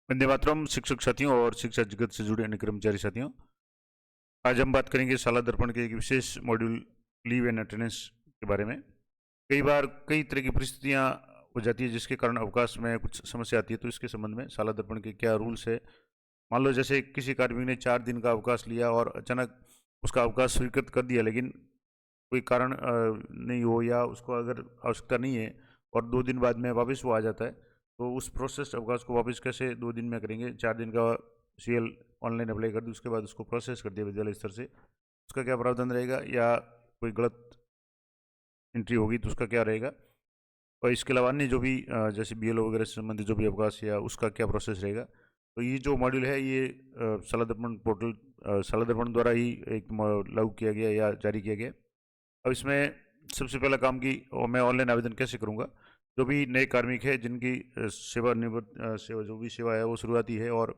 वंदे मातरम। शिक्षक साथियों और शिक्षा जगत से जुड़े अन्य कर्मचारी साथियों, आज हम बात करेंगे शाला दर्पण के एक विशेष मॉड्यूल लीव एंड अटेंडेंस के बारे में। कई बार कई तरह की परिस्थितियां हो जाती है जिसके कारण अवकाश में कुछ समस्या आती है, तो इसके संबंध में शाला दर्पण के क्या रूल्स है। मान लो जैसे किसी कार्मिक ने 4 दिन का अवकाश लिया और अचानक उसका अवकाश स्वीकृत कर दिया, लेकिन कोई कारण नहीं हो या उसको अगर आवश्यकता नहीं है और 2 दिन बाद में वापस वो आ जाता है, तो उस प्रोसेस अवकाश को वापस कैसे 2 दिन में करेंगे। 4 दिन का CL ऑनलाइन अप्लाई कर दी, उसके बाद उसको प्रोसेस कर दिया विद्यालय स्तर से, उसका क्या प्रावधान रहेगा, या कोई गलत एंट्री होगी तो उसका क्या रहेगा। और इसके अलावा अन्य जो भी जैसे BLO वगैरह से संबंधित जो भी अवकाश या उसका क्या प्रोसेस रहेगा। तो ये जो मॉड्यूल है ये शाला दर्पण पोर्टल शाला दर्पण द्वारा ही एक लागू किया गया या जारी किया गया। अब इसमें सबसे पहला काम कि मैं ऑनलाइन आवेदन कैसे करूंगा। जो भी नए कार्मिक है जिनकी सेवा जो भी सेवा है वो शुरुआती है और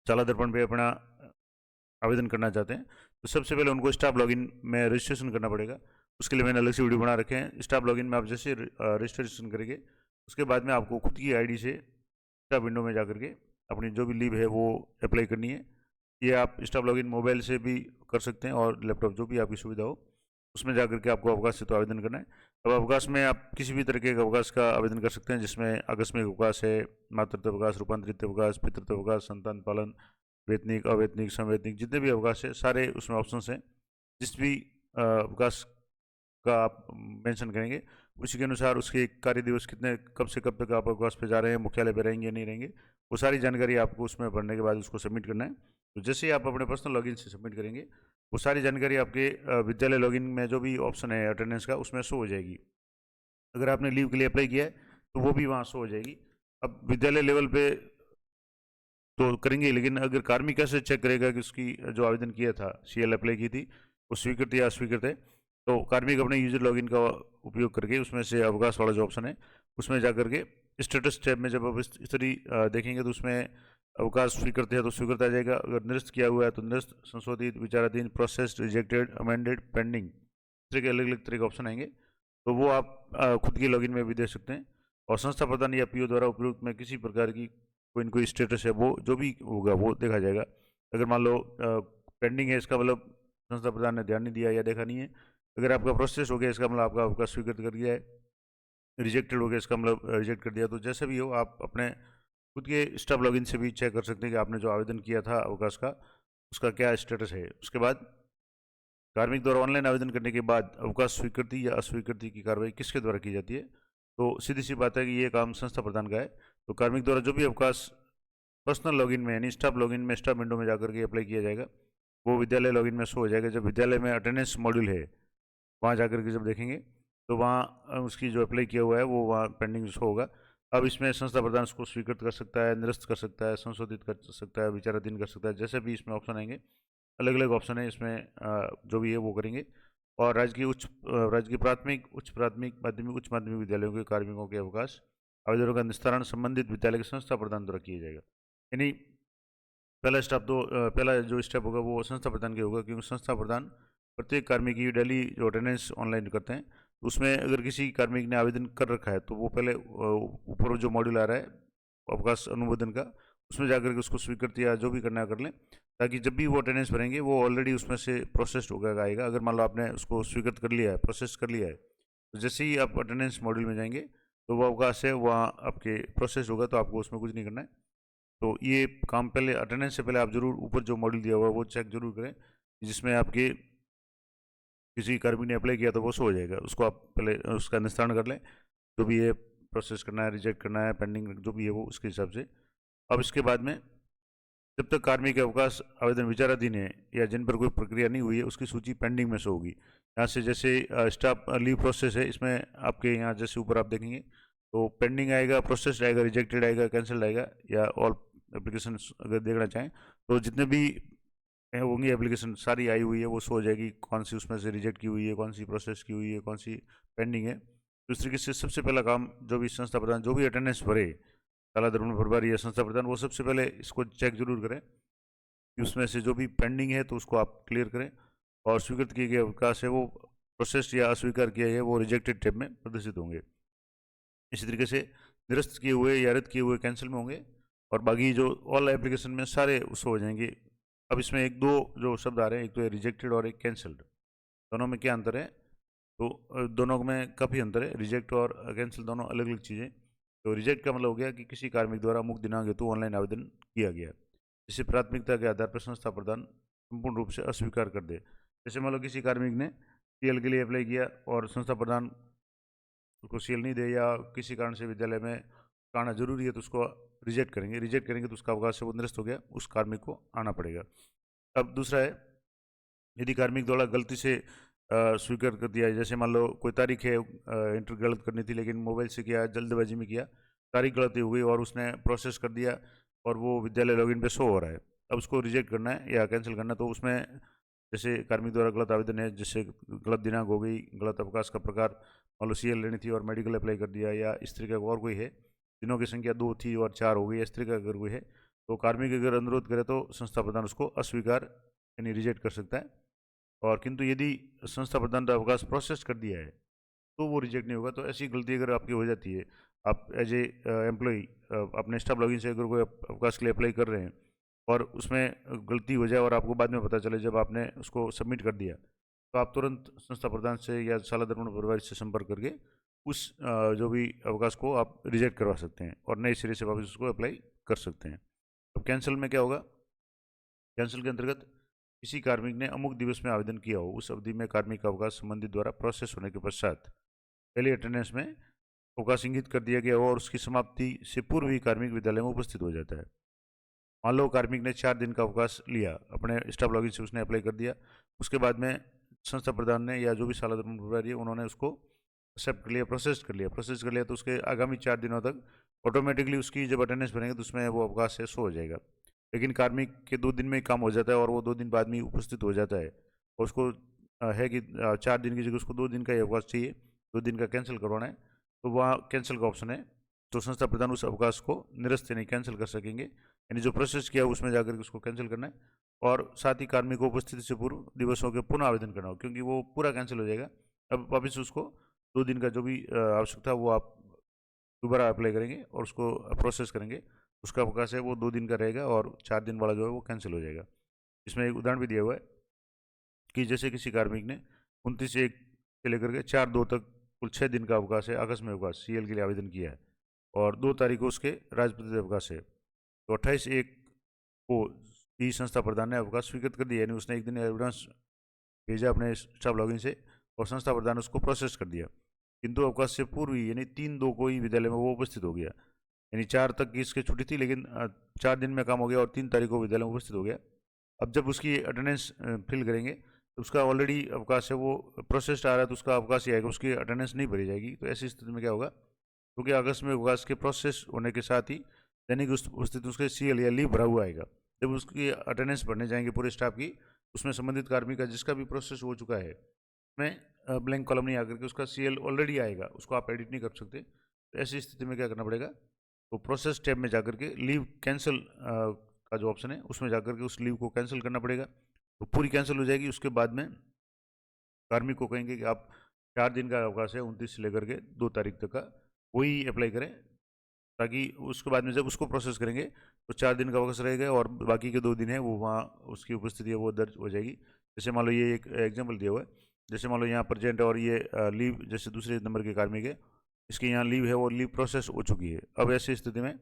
शाला दर्पण पे अपना आवेदन करना चाहते हैं, तो सबसे पहले उनको स्टाफ लॉगिन में रजिस्ट्रेशन करना पड़ेगा। उसके लिए मैंने अलग से वीडियो बना रखे हैं। स्टाफ लॉगिन में आप जैसे रजिस्ट्रेशन करेंगे, उसके बाद में आपको खुद की ID से स्टाफ विंडो में जा करके अपनी जो भी लीव है वो अप्लाई करनी है। ये आप स्टाफ लॉगिन मोबाइल से भी कर सकते हैं और लैपटॉप, जो भी आपकी सुविधा हो उसमें जा करके आपको अवकाश से तो आवेदन करना है। अब अवकाश में आप किसी भी तरह के अवकाश का आवेदन कर सकते हैं, जिसमें आकस्मिक अवकाश है, मातृत्व अवकाश, रूपांतरित अवकाश, पितृत्व अवकाश, संतान पालन, वेतनिक, अवेतनिक, संवैतनिक, जितने भी अवकाश है सारे उसमें ऑप्शंस हैं। जिस भी अवकाश का आप मेंशन करेंगे उसी के अनुसार उसके कार्य दिवस कितने, कब से कब तक आप अवकाश पे जा रहे हैं, मुख्यालय पे रहेंगे या नहीं रहेंगे, वो सारी जानकारी आपको उसमें भरने के बाद उसको सबमिट करना है। तो जैसे ही आप अपने पर्सनल लॉगिन से सबमिट करेंगे, वो सारी जानकारी आपके विद्यालय लॉगिन में जो भी ऑप्शन है अटेंडेंस का उसमें शो हो जाएगी। अगर आपने लीव के लिए अप्लाई किया है तो वो भी वहाँ शो हो जाएगी। अब विद्यालय लेवल पे तो करेंगे, लेकिन अगर कार्मिक कैसे चेक करेगा कि उसकी जो आवेदन किया था, CL अप्लाई की थी, वो स्वीकृत या अस्वीकृत है। तो कार्मिक अपने यूजर लॉगिन का उपयोग करके उसमें से अवकाश वाला जो ऑप्शन है उसमें जा करके स्टेटस टैब में जब आप इस तरह देखेंगे तो उसमें अवकाश स्वीकृत है तो स्वीकृत आ जाएगा, अगर निरस्त किया हुआ है तो निरस्त, संशोधित, विचाराधीन, प्रोसेस्ड, रिजेक्टेड, अमेंडेड, पेंडिंग, इस तरह के अलग अलग तरह के ऑप्शन आएंगे। तो वो आप खुद की लॉगिन में भी दे सकते हैं। और संस्था प्रधान या PO द्वारा उपयुक्त में किसी प्रकार की कोई न कोई स्टेटस है वो जो भी होगा वो देखा जाएगा। अगर मान लो पेंडिंग है, इसका मतलब संस्था प्रधान ने ध्यान नहीं दिया या देखा नहीं है। अगर आपका प्रोसेस हो गया, इसका मतलब आपका अवकाश स्वीकृत कर दिया है। रिजेक्टेड हो गया, इसका मतलब रिजेक्ट कर दिया। तो जैसे भी हो आप अपने खुद के स्टाफ लॉगिन से भी चेक कर सकते हैं कि आपने जो आवेदन किया था अवकाश का उसका क्या स्टेटस है। उसके बाद कार्मिक द्वारा ऑनलाइन आवेदन करने के बाद अवकाश स्वीकृति या अस्वीकृति की कार्रवाई किसके द्वारा की जाती है। तो सीधी सी बात है कि ये काम संस्था प्रधान का है। तो कार्मिक द्वारा जो भी अवकाश पर्सनल लॉगिन में यानी स्टाफ लॉगिन में स्टाफ विंडो में जाकर के अप्लाई किया जाएगा, वो विद्यालय लॉगिन में शो हो जाएगा। जब विद्यालय में अटेंडेंस मॉड्यूल है वहाँ जाकर के जब देखेंगे तो वहाँ उसकी जो अप्लाई किया हुआ है वो वहाँ पेंडिंग शो होगा। अब इसमें संस्था प्रधान उसको स्वीकृत कर सकता है, निरस्त कर सकता है, संशोधित कर सकता है, विचाराधीन कर सकता है। जैसे भी इसमें ऑप्शन आएंगे, अलग अलग ऑप्शन है इसमें, जो भी है वो करेंगे। और राज्य की प्राथमिक, उच्च प्राथमिक, माध्यमिक, उच्च माध्यमिक विद्यालयों के कार्मिकों के अवकाश आवेदनों का निस्तारण संबंधित विद्यालय के संस्था प्रधान द्वारा किया जाएगा। यानी पहला जो स्टेप होगा वो संस्था प्रधान के होगा, क्योंकि संस्था प्रधान प्रत्येक कार्मिक की डेली जो अटेंडेंस ऑनलाइन करते हैं, उसमें अगर किसी कार्मिक ने आवेदन कर रखा है तो वो पहले ऊपर जो मॉड्यूल आ रहा है अवकाश अनुमोदन का, उसमें जाकर के उसको स्वीकृत या जो भी करना है कर लें, ताकि जब भी वो अटेंडेंस भरेंगे वो ऑलरेडी उसमें से प्रोसेस्ड होगा आएगा। अगर मान लो आपने उसको स्वीकृत कर लिया है, प्रोसेस कर लिया है, तो जैसे ही आप अटेंडेंस मॉड्यूल में जाएंगे तो वो अवकाश है वहाँ आपके प्रोसेस होगा, तो आपको उसमें कुछ नहीं करना है। तो ये काम पहले अटेंडेंस से पहले आप जरूर ऊपर जो मॉड्यूल दिया हुआ है वो चेक जरूर करें, जिसमें आपके किसी कर्मी ने अप्लाई किया तो वो शो हो जाएगा। उसको आप पहले उसका निस्तारण कर लें, जो भी है प्रोसेस करना है, रिजेक्ट करना है, पेंडिंग जो भी है वो उसके हिसाब से। अब इसके बाद में जब तक कार्मिक अवकाश आवेदन विचाराधीन है या जिन पर कोई प्रक्रिया नहीं हुई है उसकी सूची पेंडिंग में शो होगी। यहाँ से जैसे स्टाफ लीव प्रोसेस है, इसमें आपके यहाँ जैसे ऊपर आप देखेंगे तो पेंडिंग आएगा, प्रोसेस आएगा, रिजेक्टेड आएगा, कैंसिल आएगा, या ऑल एप्लीकेशन अगर देखना चाहें तो जितने भी होंगी एप्लीकेशन सारी आई हुई है वो शो हो जाएगी, कौन सी उसमें से रिजेक्ट की हुई है, कौन सी प्रोसेस की हुई है, कौन सी पेंडिंग है। तो इस तरीके से सबसे पहला काम जो भी संस्था प्रधान जो भी अटेंडेंस भरे शाला दर्पण प्रभारी या संस्था प्रधान, वो सबसे पहले इसको चेक जरूर करें कि उसमें से जो भी पेंडिंग है तो उसको आप क्लियर करें, और स्वीकृत किए गए अवकाश है वो प्रोसेस या अस्वीकार किया है वो रिजेक्टेड टैब में प्रदर्शित होंगे। इसी तरीके से निरस्त किए हुए या रद्द किए हुए कैंसिल में होंगे, और बाकी जो ऑल एप्लीकेशन में सारे उसको हो जाएंगे। अब इसमें एक दो जो शब्द आ रहे हैं, एक तो है रिजेक्टेड और एक कैंसल्ड। दोनों में क्या अंतर है? तो दोनों में काफ़ी अंतर है। रिजेक्ट और कैंसिल दोनों अलग अलग चीज़ें। तो रिजेक्ट का मतलब हो गया कि किसी कार्मिक द्वारा अमुक दिनांक हेतु ऑनलाइन आवेदन किया गया, जिसे प्राथमिकता के आधार पर संस्था प्रदान संपूर्ण रूप से अस्वीकार कर दे। जैसे मान लो किसी कार्मिक ने सीएल के लिए अप्लाई किया और संस्था प्रदान उसको सीएल नहीं दे, या किसी कारण से विद्यालय में आना जरूरी है तो उसको रिजेक्ट करेंगे। रिजेक्ट करेंगे तो उसका अवकाश से वो निरस्त हो गया, उस कार्मिक को आना पड़ेगा। अब दूसरा है, यदि कार्मिक द्वारा गलती से स्वीकार कर दिया है, जैसे मान लो कोई तारीख है, एंटर गलत करनी थी लेकिन मोबाइल से किया, जल्दबाजी में किया, तारीख गलती हो गई और उसने प्रोसेस कर दिया और वो विद्यालय लॉगिन पे शो हो रहा है। अब उसको रिजेक्ट करना है या कैंसिल करना है, तो उसमें जैसे कार्मिक द्वारा गलत आवेदन है, जिससे गलत दिनांक हो गई, गलत अवकाश का प्रकार, मान लो सीएल लेनी थी और मेडिकल अप्लाई कर दिया, या इस तरीके का और कोई है, दिनों की संख्या 2 थी और 4 हो गई, इस तरीके का अगर कोई है, तो कार्मिक अगर अनुरोध करे तो संस्था प्रधान उसको अस्वीकार यानी रिजेक्ट कर सकता है। और किंतु यदि संस्था प्रधान अवकाश प्रोसेस कर दिया है तो वो रिजेक्ट नहीं होगा। तो ऐसी गलती अगर आपकी हो जाती है, आप एज ए एम्प्लॉई अपने स्टाफ लॉगिन से अगर कोई अवकाश के लिए अप्लाई कर रहे हैं और उसमें गलती हो जाए और आपको बाद में पता चले जब आपने उसको सबमिट कर दिया, तो आप तुरंत संस्था प्रधान से या शाला दर्पण प्रभारी से संपर्क करके उस जो भी अवकाश को आप रिजेक्ट करवा सकते हैं और नए सिरे से वापस उसको अप्लाई कर सकते हैं। अब कैंसिल में क्या होगा? कैंसिल के अंतर्गत किसी कार्मिक ने अमुक दिवस में आवेदन किया हो, उस अवधि में कार्मिक का अवकाश संबंधित द्वारा प्रोसेस होने के पश्चात पहले अटेंडेंस में अवकाश इंगित कर दिया गया हो और उसकी समाप्ति से पूर्व ही कार्मिक विद्यालय में उपस्थित हो जाता है। मान लो कार्मिक ने 4 दिन का अवकाश लिया, अपने स्टाफ लॉगिन से उसने अप्लाई कर दिया, उसके बाद में संस्था प्रधान ने या जो भी शाला धर्म प्रभारी है उन्होंने उसको एक्सेप्ट कर लिया, प्रोसेस कर लिया, तो उसके आगामी 4 दिनों तक ऑटोमेटिकली उसकी जब अटेंडेंस बनेंगे तो उसमें वो अवकाश है शो हो जाएगा। लेकिन कार्मिक के 2 दिन में ही काम हो जाता है और वो 2 दिन बाद में ही उपस्थित हो जाता है और उसको है कि 4 दिन की जगह उसको 2 दिन का ही अवकाश चाहिए, 2 दिन का कैंसिल करवाना है, तो वहाँ कैंसिल का ऑप्शन है। तो संस्था प्रधान उस अवकाश को निरस्त यानी कैंसिल कर सकेंगे, यानी जो प्रोसेस किया उसमें जाकर के उसको कैंसिल करना है। और साथ ही कार्मिक को उपस्थिति से पूर्व दिवसों के पुनः आवेदन करना हो, क्योंकि वो पूरा कैंसिल हो जाएगा। अब वापस उसको 2 दिन का जो भी आवश्यकता वो आप दोबारा अप्लाई करेंगे और उसको प्रोसेस करेंगे, उसका अवकाश है वो 2 दिन का रहेगा और 4 दिन वाला जो है वो कैंसिल हो जाएगा। इसमें एक उदाहरण भी दिया हुआ है कि जैसे किसी कार्मिक ने 29/1 से लेकर के 4/2 तक कुल 6 दिन का अवकाश है, आकस्मिक अवकाश सीएल के लिए आवेदन किया है और 2 तारीख को उसके राजपत्रित अवकाश है, तो 28/1 को ही संस्था प्रधान ने अवकाश स्वीकृत कर दिया, यानी उसने एक दिन एविडेंस भेजा अपने स्टाफ लॉगिन से और संस्था प्रधान उसको प्रोसेस कर दिया। किंतु अवकाश से पूर्व ही यानी 3/2 को ही विद्यालय में वो उपस्थित हो गया, यानी 4 तक की इसकी छुट्टी थी लेकिन 4 दिन में काम हो गया और 3 तारीख को विद्यालय में उपस्थित हो गया। अब जब उसकी अटेंडेंस फिल करेंगे तो उसका ऑलरेडी अवकाश है वो प्रोसेस्ड आ रहा है, तो उसका अवकाश ही आएगा, उसकी अटेंडेंस नहीं भरी जाएगी। तो ऐसी स्थिति में क्या होगा? क्योंकि अगस्त में अवकाश के प्रोसेस होने के साथ ही दैनिक उपस्थिति उसके सीएल या लीव भरा हुआ आएगा। जब उसकी अटेंडेंस भरने जाएंगे पूरे स्टाफ की, उसमें संबंधित कार्मिक का जिसका भी प्रोसेस हो चुका है उसमें ब्लैंक कॉलम नहीं आकर के उसका सीएल ऑलरेडी आएगा, उसको आप एडिट नहीं कर सकते। तो ऐसी स्थिति में क्या करना पड़ेगा? तो प्रोसेस टैब में जाकर के लीव कैंसिल का जो ऑप्शन है उसमें जाकर के उस लीव को कैंसिल करना पड़ेगा, तो पूरी कैंसिल हो जाएगी। उसके बाद में कार्मिक को कहेंगे कि आप 4 दिन का अवकाश है 29 से लेकर के 2 तारीख तक का, वही अप्लाई करें, ताकि उसके बाद में जब उसको प्रोसेस करेंगे तो 4 दिन का अवकाश रहेगा और बाकी के 2 दिन है वो वहाँ उसकी उपस्थिति है वो दर्ज हो जाएगी। जैसे मान लो ये एक एग्जाम्पल दिया हुआ है, जैसे मान लो यहाँ प्रेजेंट और ये लीव जैसे दूसरे नंबर के कार्मिक है, इसके यहाँ लीव है और लीव प्रोसेस हो चुकी है। अब ऐसी स्थिति में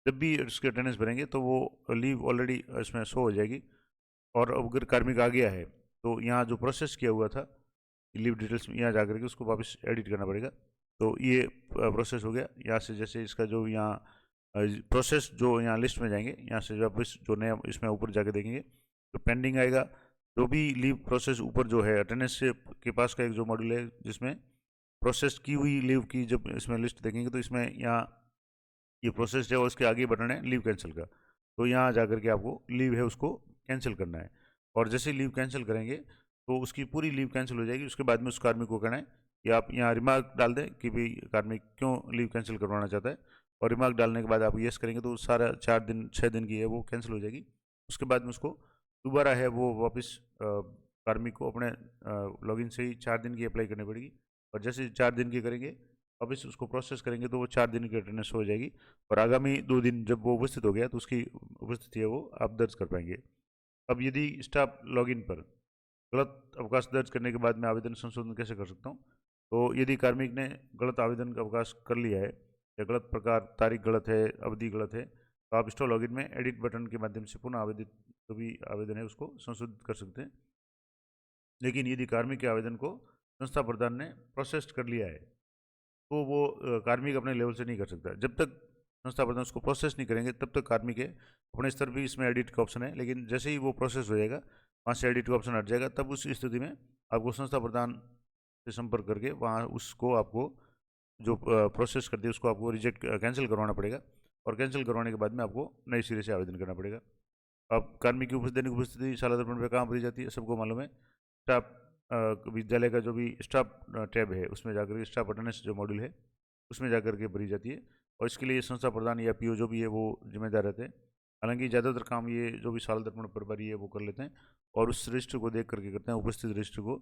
जब भी इसके अटेंडेंस भरेंगे तो वो लीव ऑलरेडी इसमें शो हो जाएगी। और अगर कार्मिक आ गया है तो यहाँ जो प्रोसेस किया हुआ था लीव डिटेल्स में यहाँ जाकर के उसको वापस एडिट करना पड़ेगा। तो ये प्रोसेस हो गया। यहाँ से जैसे इसका जो यहाँ प्रोसेस जो यहाँ लिस्ट में जाएंगे, यहाँ से वापस जो नया इसमें ऊपर जाके देखेंगे तो पेंडिंग आएगा। जो भी लीव प्रोसेस ऊपर जो है अटेंडेंस से के पास का एक जो मॉड्यूल है जिसमें प्रोसेस की हुई लीव की जब इसमें लिस्ट देखेंगे तो इसमें यहाँ ये प्रोसेस है और उसके आगे बटन है लीव कैंसिल का, तो यहाँ जाकर के आपको लीव है उसको कैंसिल करना है। और जैसे लीव कैंसिल करेंगे तो उसकी पूरी लीव कैंसिल हो जाएगी। उसके बाद में उस कार्मिक को कहना है कि आप यहाँ रिमार्क डाल दें कि भाई कार्मिक क्यों लीव कैंसिल करवाना चाहता है, और रिमार्क डालने के बाद आप येस करेंगे तो सारा 4 दिन 6 दिन की है वो कैंसिल हो जाएगी। उसके बाद में उसको दोबारा है वो वापस कार्मिक को अपने लॉगिन से ही 4 दिन की अप्लाई करनी पड़ेगी, और जैसे 4 दिन की करेंगे वापस उसको प्रोसेस करेंगे तो वो 4 दिन की अटेंडेंस हो जाएगी, और आगामी 2 दिन जब वो उपस्थित हो गया तो उसकी उपस्थिति है वो आप दर्ज कर पाएंगे। अब यदि स्टाफ लॉगिन पर गलत अवकाश दर्ज करने के बाद मैं आवेदन संशोधन कैसे कर सकता हूँ? तो यदि कार्मिक ने गलत आवेदन का अवकाश कर लिया है, या गलत प्रकार, तारीख गलत है, अवधि गलत है, तो आप स्टॉप लॉगिन में एडिट बटन के माध्यम से पुनः आवेदित जो भी आवेदन है उसको संशोधित कर सकते हैं। लेकिन यदि कार्मिक के आवेदन को संस्था प्रधान ने प्रोसेस कर लिया है, तो वो कार्मिक अपने लेवल से नहीं कर सकता। जब तक संस्था प्रधान उसको प्रोसेस नहीं करेंगे तब तक कार्मिक है अपने स्तर भी इसमें एडिट का ऑप्शन है, लेकिन जैसे ही वो प्रोसेस हो जाएगा वहाँ से एडिट का ऑप्शन हट जाएगा, तब उस स्थिति में आपको संस्था प्रधान से संपर्क करके वहाँ उसको आपको जो प्रोसेस कर दिया उसको आपको रिजेक्ट कैंसिल करवाना पड़ेगा, और कैंसिल करवाने के बाद में आपको नए सिरे से आवेदन करना पड़ेगा। अब कार्मिक की दैनिक उपस्थिति शाला दर्पण पे कहाँ भरी जाती है, सबको मालूम है। स्टाफ विद्यालय का जो भी स्टाफ टैब है उसमें जाकर के स्टाफ अटेंडेंस जो मॉड्यूल है उसमें जाकर के भरी जाती है, और इसके लिए संस्था प्रधान या पीओ जो भी है वो जिम्मेदार रहते हैं। हालांकि ज़्यादातर काम ये जो भी शाला दर्पण प्रभारी है वो कर लेते हैं, और उस रजिस्टर को देख करके करते हैं, उपस्थित रजिस्टर को।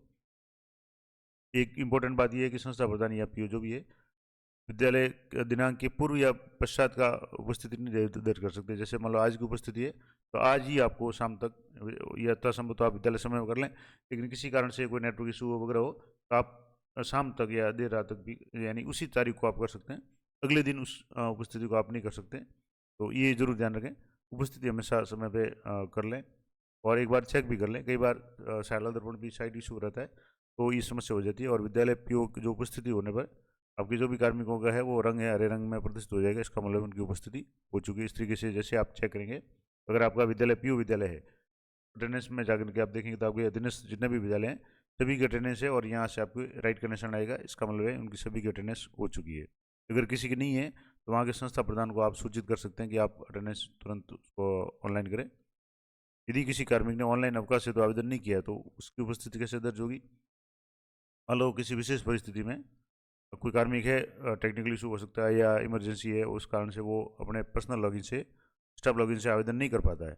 एक इम्पोर्टेंट बात यह है कि संस्था प्रधान या पीओ जो भी है विद्यालय दिनांक के पूर्व या पश्चात का उपस्थिति नहीं दर्ज कर सकते। जैसे मान लो आज की उपस्थिति है तो आज ही आपको शाम तक, या यथासंभव तो आप विद्यालय समय में कर लें, लेकिन किसी कारण से कोई नेटवर्क इशू वगैरह हो तो आप शाम तक या देर रात तक भी, यानी उसी तारीख को आप कर सकते हैं, अगले दिन उस उपस्थिति को आप नहीं कर सकते। तो ये जरूर ध्यान रखें, उपस्थिति हमेशा समय पे कर लें, और एक बार चेक भी कर लें। कई बार शाला दर्पण भी साइड इशू रहता है तो ये समस्या हो जाती है, और विद्यालय पीओ की जो उपस्थिति होने पर आपके जो भी कार्मिकों का है वो रंग है हरे रंग में प्रदर्शित हो जाएगा, इसका मतलब उनकी उपस्थिति हो चुकी है। इस तरीके से जैसे आप चेक करेंगे, अगर आपका विद्यालय पीओ विद्यालय है, अटेंडेंस में जाकर के आप देखेंगे तो आपके अटेंडेंस जितने भी विद्यालय हैं सभी की अटेंडेंस है, और यहाँ से आपको राइट कनेक्शन आएगा, इसका मतलब है उनकी सभी की अटेंडेंस हो चुकी है। अगर किसी की नहीं है तो वहाँ के संस्था प्रधान को आप सूचित कर सकते हैं कि आप अटेंडेंस तुरंत उसको ऑनलाइन करें। यदि किसी कार्मिक ने ऑनलाइन अवकाश से तो आवेदन नहीं किया तो उसकी उपस्थिति कैसे दर्ज होगी? मान लो किसी विशेष परिस्थिति में कोई कार्मिक है, टेक्निकल इशू हो सकता है या इमरजेंसी है, उस कारण से वो अपने पर्सनल लॉगिन से, स्टाफ लॉगिन से आवेदन नहीं कर पाता है,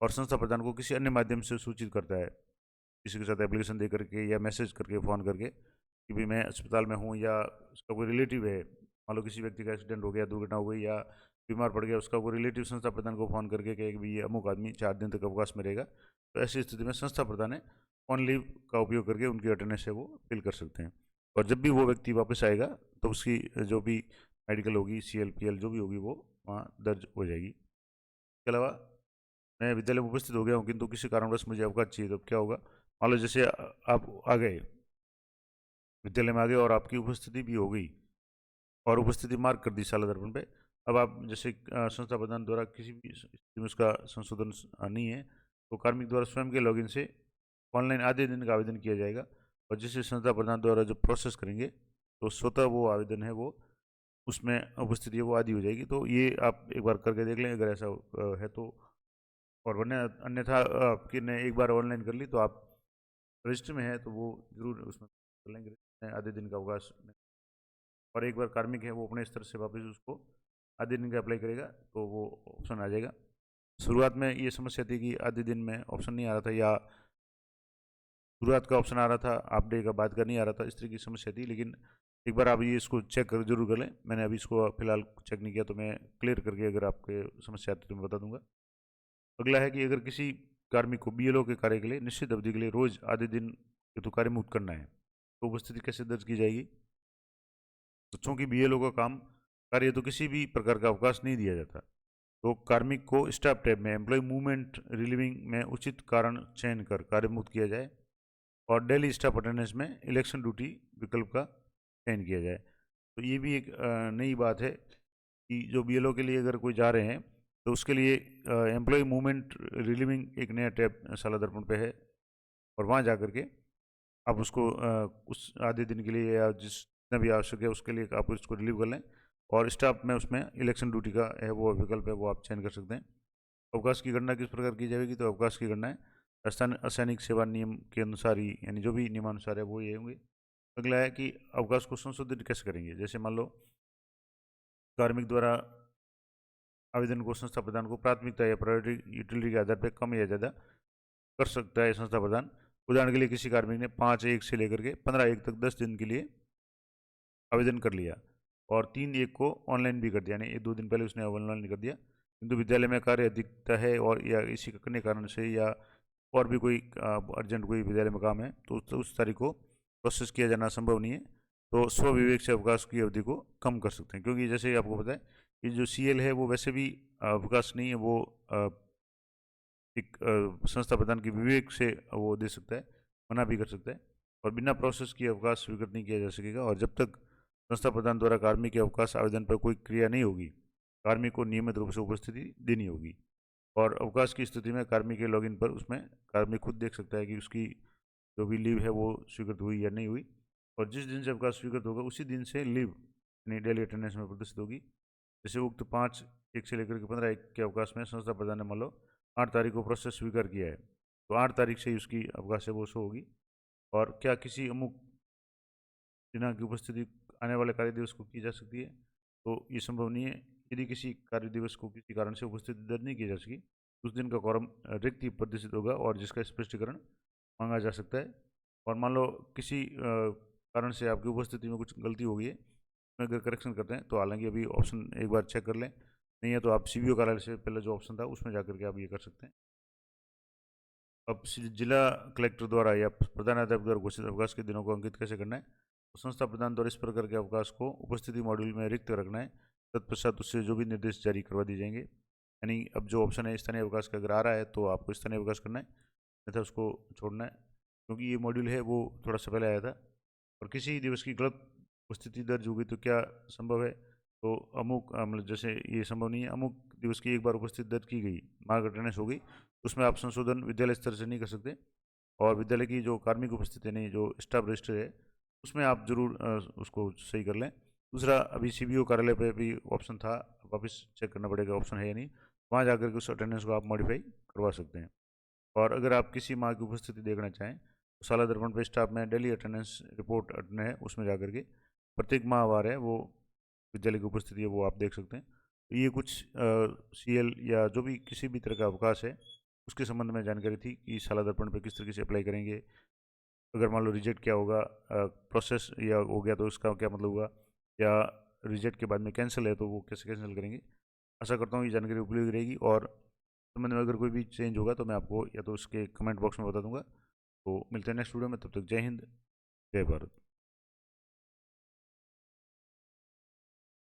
और संस्था प्रधान को किसी अन्य माध्यम से सूचित करता है, किसी के साथ एप्लीकेशन दे करके या मैसेज करके, फ़ोन करके कि भाई मैं अस्पताल में हूँ, या उसका कोई रिलेटिव है, मान लो किसी व्यक्ति का एक्सीडेंट हो गया, दुर्घटना हो गई, या बीमार पड़ गया, उसका कोई रिलेटिव संस्था प्रधान को फ़ोन करके कहे कि भाई ये अमुक आदमी 4 दिन तक अवकाश में रहेगा, तो ऐसी स्थिति में संस्था प्रधान है ऑन लीव का उपयोग करके उनकी अटेंडेंस है वो फिल कर सकते हैं। और जब भी वो व्यक्ति वापस आएगा तो उसकी जो भी मेडिकल होगी, CLPL जो भी होगी वो वहाँ दर्ज हो जाएगी। इसके अलावा मैं विद्यालय में उपस्थित हो गया हूँ किंतु किसी कारणवश मुझे अवकाश चाहिए, तो क्या होगा? मान लो जैसे आप आ गए, विद्यालय में आ गए और आपकी उपस्थिति भी हो गई और उपस्थिति मार्क कर दी शाला दर्पण पे। अब आप जैसे संस्था प्रधान द्वारा किसी भी स्थिति में उसका संशोधन नहीं है तो कार्मिक द्वारा स्वयं के लॉगिन से ऑनलाइन आधे दिन का आवेदन किया जाएगा, और जिसे संस्था प्रधान द्वारा जो प्रोसेस करेंगे तो स्वतः वो आवेदन है वो उसमें उपस्थिति है वो आधी हो जाएगी। तो ये आप एक बार करके देख लें अगर ऐसा है तो, और वरना अन्यथा आपकी ने एक बार ऑनलाइन कर ली तो आप रजिस्टर में है तो वो जरूर उसमें कर लेंगे आधे दिन का अवकाश। और एक बार कार्मिक है वो अपने स्तर से वापस उसको आधे दिन का अप्लाई करेगा तो वो ऑप्शन आ जाएगा। शुरुआत में ये समस्या थी कि आधे दिन में ऑप्शन नहीं आ रहा था, या शुरुआत का ऑप्शन आ रहा था, हाफ डे का बाद का नहीं आ रहा था, इस तरह की समस्या थी। लेकिन एक बार आप ये इसको चेक कर जरूर कर लें। मैंने अभी इसको फिलहाल चेक नहीं किया तो मैं क्लियर करके अगर आपके समस्या आती तो मैं बता दूंगा। अगला है कि अगर किसी कार्मिक को BLO के कार्य के लिए निश्चित अवधि के लिए रोज आधे दिन हेतु कार्य मुक्त करना है तो उपस्थिति कैसे दर्ज की जाएगी? तो चूंकि BLO का काम कार्य तो किसी भी प्रकार का अवकाश नहीं दिया जाता, तो कार्मिक को स्टाफ टैब में एम्प्लॉय मूवमेंट रिलीविंग में उचित कारण चयन कर कार्य मुक्त किया जाए, और डेली स्टाफ अटेंडेंस में इलेक्शन ड्यूटी विकल्प का चयन किया जाए। तो ये भी एक नई बात है कि जो BLO के लिए अगर कोई जा रहे हैं तो उसके लिए एम्प्लॉय मूवमेंट रिलीविंग एक नया टैब शाला दर्पण पे है, और वहाँ जा कर के आप उसको उस आधे दिन के लिए या जितना भी आवश्यक है उसके लिए आप उसको रिलीव कर लें, और स्टाफ में उसमें इलेक्शन ड्यूटी का है वो विकल्प है वो आप चयन कर सकते हैं। अवकाश की गणना किस प्रकार की जाएगी? तो अवकाश की गणना है असैनिक सेवा नियम के अनुसार ही, यानी जो भी नियमानुसार है वो ये होंगे। अगला है कि अवकाश को संशोधित कैसे करेंगे? जैसे मान लो कार्मिक द्वारा आवेदन को संस्था प्रधान को प्राथमिकता या प्रायोरिटी यूटिलिटी के आधार पर कम या ज़्यादा कर सकता है संस्था प्रधान। उदाहरण के लिए किसी कार्मिक ने 5/1 से लेकर के 15/1 तक 10 दिन के लिए आवेदन कर लिया, और 3/1 को ऑनलाइन भी कर दिया, यानी 2 दिन पहले उसने ऑनलाइन कर दिया। किंतु विद्यालय में कार्य अधिकता है और या इसी के कारण से या और भी कोई अर्जेंट कोई विद्यालय में काम है तो उस तारीख को प्रोसेस किया जाना संभव नहीं है। तो स्व विवेक से अवकाश की अवधि को कम कर सकते हैं, क्योंकि जैसे आपको पता है कि जो CL है वो वैसे भी अवकाश नहीं है, वो एक संस्था प्रदान के विवेक से वो दे सकता है, मना भी कर सकता है, और बिना प्रोसेस किए अवकाश स्वीकृत नहीं किया जा सकेगा। और जब तक संस्था प्रदान द्वारा कार्मिक के अवकाश आवेदन पर कोई क्रिया नहीं होगी, कार्मिक को नियमित रूप से उपस्थिति देनी होगी। और अवकाश की स्थिति में कार्मिक के लॉगिन पर उसमें कार्मिक खुद देख सकता है कि उसकी जो भी लीव है वो स्वीकृत हुई या नहीं हुई, और जिस दिन से अवकाश स्वीकृत होगा उसी दिन से लीव यानी डेली अटेंडेंस में प्रदर्शित होगी। जैसे उक्त 5/1 से लेकर के 15/1 के अवकाश में संस्था प्रधान ने मान लो 8 तारीख को प्रोसेस स्वीकार किया है, तो 8 तारीख से ही उसकी अवकाश है वो शो होगी। और क्या किसी अमुक दिनांक की उपस्थिति आने वाले कार्य दिवस को की जा सकती है, तो ये संभव नहीं है। यदि किसी कार्य दिवस को किसी कारण से उपस्थिति दर्ज नहीं की जा सकी, उस दिन का कॉरम रिक्त ही प्रदर्शित होगा और जिसका स्पष्टीकरण मांगा जा सकता है। और मान लो किसी कारण से आपकी उपस्थिति में कुछ गलती हो गई है, उसमें अगर करेक्शन करते हैं तो हालांकि अभी ऑप्शन एक बार चेक कर लें, नहीं है तो आप CBO कार्यालय से पहले जो ऑप्शन था उसमें जाकर के आप ये कर सकते हैं। अब जिला कलेक्टर द्वारा या प्रधानाध्यापक द्वारा घोषित अवकाश के दिनों को अंकित कैसे करना है, तो संस्था प्रधान द्वारा इस प्रकार के अवकाश को उपस्थिति मॉड्यूल में रिक्त रखना है। तत्पश्चात उससे जो भी निर्देश जारी करवा दिए जाएंगे, यानी अब जो ऑप्शन है स्थानीय अवकाश का अगर आ रहा है तो आपको स्थानीय अवकाश करना है, अन्यथा उसको छोड़ना है, क्योंकि ये मॉड्यूल है वो थोड़ा सा पहले आया था। और किसी दिवस की गलत उपस्थिति दर्ज होगी तो क्या संभव है, तो अमुक मतलब जैसे ये संभव नहीं है, अमुक दिवस की एक बार उपस्थिति दर्ज की गई, मार्क अटेंडेंस हो गई, उसमें आप संशोधन विद्यालय स्तर से नहीं कर सकते। और विद्यालय की जो कार्मिक उपस्थिति नहीं, जो स्टाफ रजिस्टर है उसमें आप जरूर उसको सही कर लें। दूसरा, अभी CBO कार्यालय पे भी ऑप्शन था, वापस चेक करना पड़ेगा ऑप्शन है या नहीं, वहाँ जाकर के उस अटेंडेंस को आप मॉडिफाई करवा सकते हैं। और अगर आप किसी माह की उपस्थिति देखना चाहें तो साला दर्पण पे स्टाफ में डेली अटेंडेंस रिपोर्ट अटने है, उसमें जाकर के प्रत्येक माहवार है वो विद्यालय की उपस्थिति है वो आप देख सकते हैं। तो ये कुछ CL या जो भी किसी भी तरह का अवकाश है उसके संबंध में जानकारी थी कि साला दर्पण पे किस तरीके से अप्लाई करेंगे, अगर मान लो रिजेक्ट क्या होगा, प्रोसेस या हो गया तो उसका क्या मतलब हुआ, या रिजेक्ट के बाद में कैंसिल है तो वो कैसे कैंसिल करेंगे। आशा करता हूँ ये जानकारी उपयोगी रहेगी, और संबंध में अगर कोई भी चेंज होगा तो मैं आपको या तो उसके कमेंट बॉक्स में बता दूंगा। तो मिलते हैं नेक्स्ट वीडियो में, तब तक जय हिंद, जय भारत।